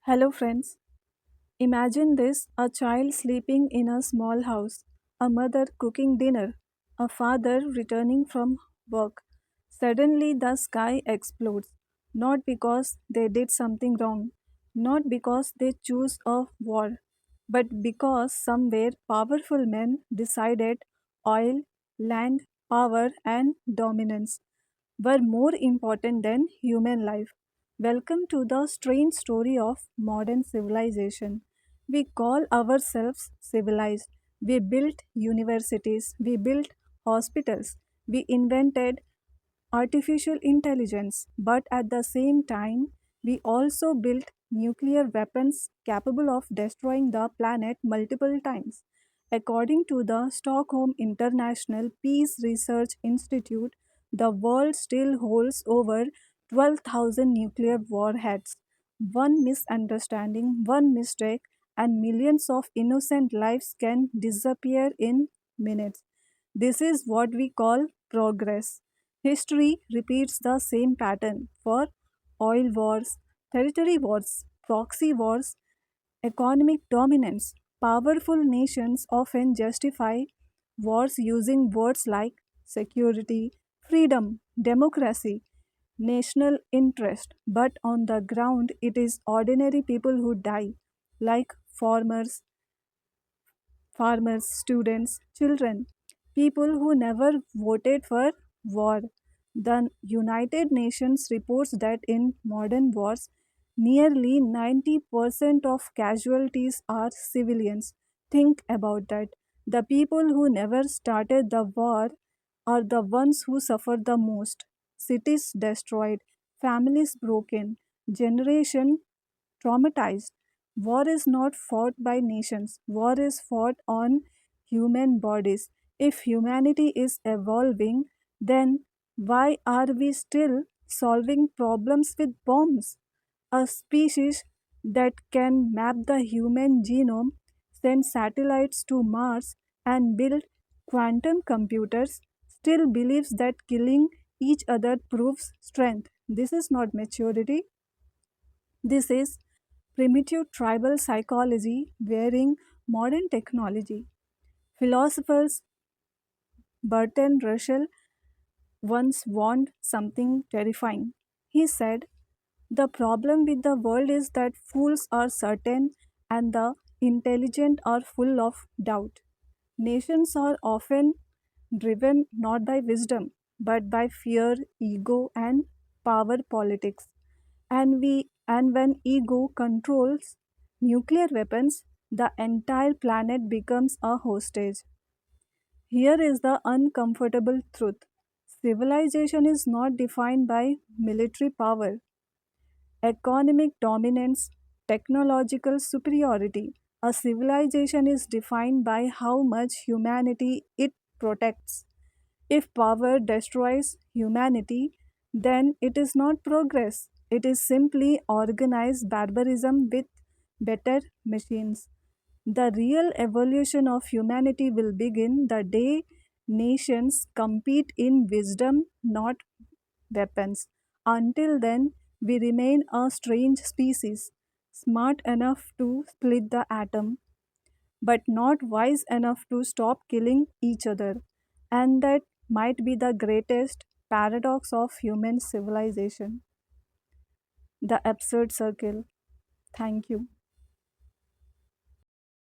Hello, friends. Imagine this a child sleeping in a small house, a mother cooking dinner, a father returning from work. Suddenly, the sky explodes, not because they did something wrong, not because they chose a war, but because somewhere powerful men decided oil, land, power, and dominance were more important than human life. Welcome to the strange story of modern civilization. We call ourselves civilized. We built universities, we built hospitals, we invented artificial intelligence, but at the same time, we also built nuclear weapons capable of destroying the planet multiple times. According to the Stockholm International Peace Research Institute, the world still holds over 12,000 nuclear warheads. One misunderstanding, one mistake, and millions of innocent lives can disappear in minutes. This is what we call progress. History repeats the same pattern for oil wars, territory wars, proxy wars, economic dominance. Powerful nations often justify wars using words like security, freedom, democracy, national interest, but on the ground, it is ordinary people who die, like farmers, students, children, people who never voted for war. The United Nations reports that in modern wars, nearly 90% of casualties are civilians. Think about that. The people who never started the war are the ones who suffer the most. Cities destroyed, families broken, generation traumatized. War is not fought by nations, war is fought on human bodies. If humanity is evolving, then why are we still solving problems with bombs? A species that can map the human genome, send satellites to Mars, and build quantum computers still believes that killing each other proves strength. This is not maturity, this is primitive tribal psychology wearing modern technology. Philosophers Bertrand Russell once warned something terrifying. He said, "The problem with the world is that fools are certain and the intelligent are full of doubt." Nations are often driven not by wisdom but by fear, ego, and power politics. And when ego controls nuclear weapons, the entire planet becomes a hostage. Here is the uncomfortable truth. Civilization is not defined by military power, economic dominance, technological superiority. A civilization is defined by how much humanity it protects. If power destroys humanity, then it is not progress. It is simply organized barbarism with better machines. The real evolution of humanity will begin the day nations compete in wisdom, not weapons. Until then, we remain a strange species, smart enough to split the atom, but not wise enough to stop killing each other. And that might be the greatest paradox of human civilization, the absurd circle. Thank you.